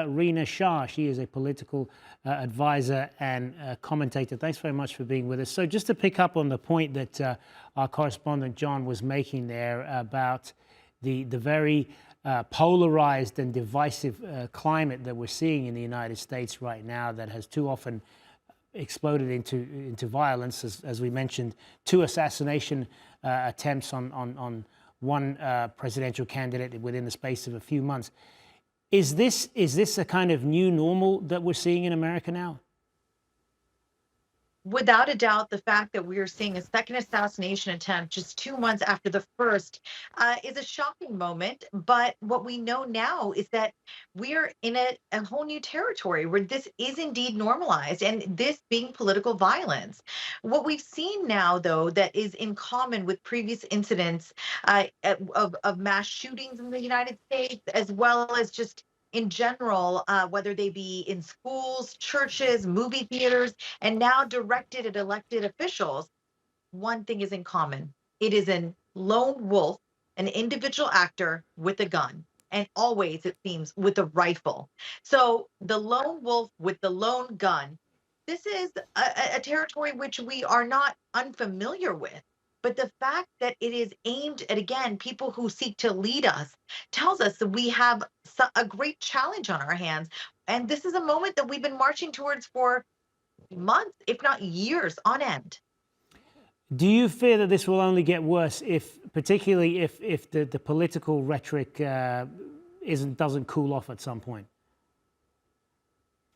Rina Shah. She is a political advisor and commentator. Thanks very much for being with us. So just to pick up on the point that our correspondent John was making there about the very polarized and divisive climate that we're seeing in the United States right now, that has too often exploded into violence, as we mentioned, two assassination attempts on one presidential candidate within the space of a few months. Is this a kind of new normal that we're seeing in America now? Without a doubt, the fact that we are seeing a second assassination attempt just 2 months after the first is a shocking moment. But what we know now is that we are in a whole new territory where this is indeed normalized, and this being political violence. What we've seen now, though, that is in common with previous incidents of mass shootings in the United States, as well as just in general, whether they be in schools, churches, movie theaters, and now directed at elected officials, one thing is in common. It is a lone wolf, an individual actor with a gun. And always, it seems, with a rifle. So the lone wolf with the lone gun, this is a territory which we are not unfamiliar with. But the fact that it is aimed at, again, people who seek to lead us tells us that we have a great challenge on our hands. And this is a moment that we've been marching towards for months, if not years on end. Do you fear that this will only get worse, particularly if the political rhetoric doesn't cool off at some point?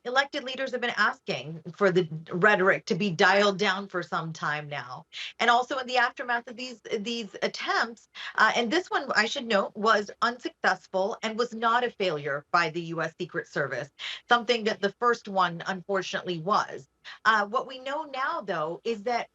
Elected leaders have been asking for the rhetoric to be dialed down for some time now. And also in the aftermath of these attempts, and this one, I should note, was unsuccessful and was not a failure by the U.S. Secret Service, something that the first one unfortunately was. What we know now, though, is that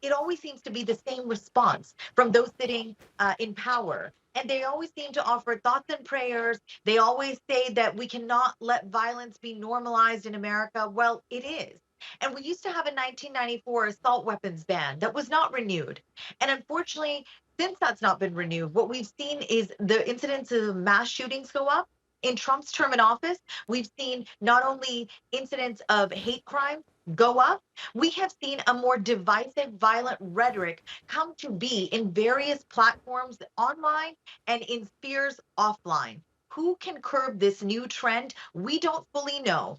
it always seems to be the same response from those sitting in power. And they always seem to offer thoughts and prayers. They always say that we cannot let violence be normalized in America. Well, it is. And we used to have a 1994 assault weapons ban that was not renewed. And unfortunately, since that's not been renewed, what we've seen is the incidents of mass shootings go up. In Trump's term in office, we've seen not only incidents of hate crime go up, we have seen a more divisive, violent rhetoric come to be in various platforms online and in spheres offline. Who can curb this new trend? We don't fully know.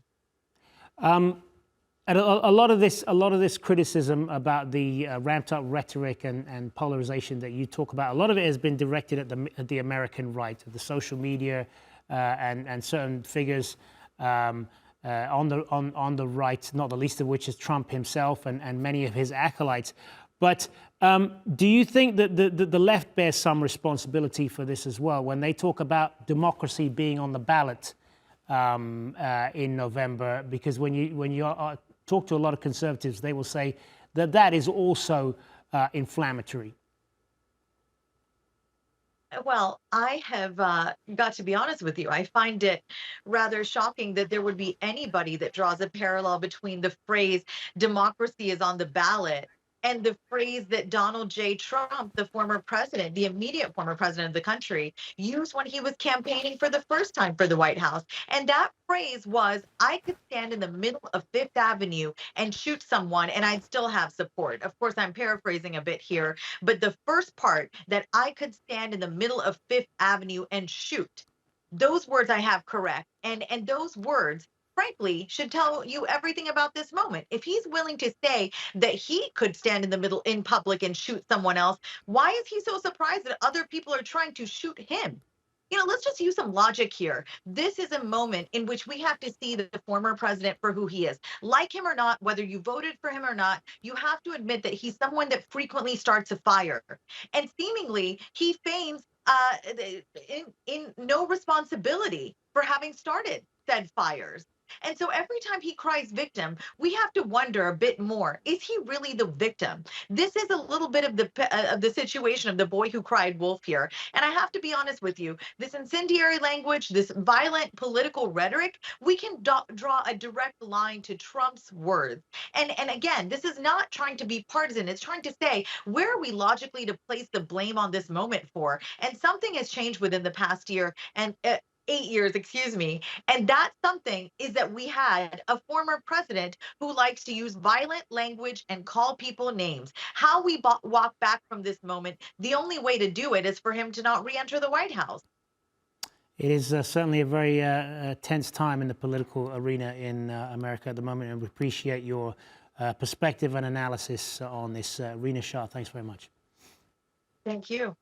And a lot of this criticism about the ramped up rhetoric and polarization that you talk about, a lot of it has been directed at the American right, at the social media and certain figures on the right, not the least of which is Trump himself and many of his acolytes. But do you think that the left bears some responsibility for this as well, when they talk about democracy being on the ballot in November? Because when you talk to a lot of conservatives, they will say that that is also inflammatory. Well, I have got to be honest with you. I find it rather shocking that there would be anybody that draws a parallel between the phrase democracy is on the ballot and the phrase that Donald J. Trump, the former president, the immediate former president of the country, used when he was campaigning for the first time for the White House. And that phrase was, I could stand in the middle of Fifth Avenue and shoot someone and I'd still have support. Of course, I'm paraphrasing a bit here, but the first part, that I could stand in the middle of Fifth Avenue and shoot, those words I have correct. And those words, frankly, should tell you everything about this moment. If he's willing to say that he could stand in the middle in public and shoot someone else, why is he so surprised that other people are trying to shoot him? You know, let's just use some logic here. This is a moment in which we have to see the former president for who he is. Like him or not, whether you voted for him or not, you have to admit that he's someone that frequently starts a fire. And seemingly, he feigns in no responsibility for having started said fires. And so every time he cries victim, we have to wonder a bit more. Is he really the victim? This is a little bit of the situation of the boy who cried wolf here. And I have to be honest with you, this incendiary language, this violent political rhetoric, we can draw a direct line to Trump's words. And again, this is not trying to be partisan. It's trying to say, where are we logically to place the blame on this moment for? And something has changed within the past year. And 8 years, excuse me. And that's something is that we had a former president who likes to use violent language and call people names. How we walk back from this moment, the only way to do it is for him to not re-enter the White House. It is certainly a very tense time in the political arena in America at the moment, and we appreciate your perspective and analysis on this. Rina Shah, thanks very much. Thank you.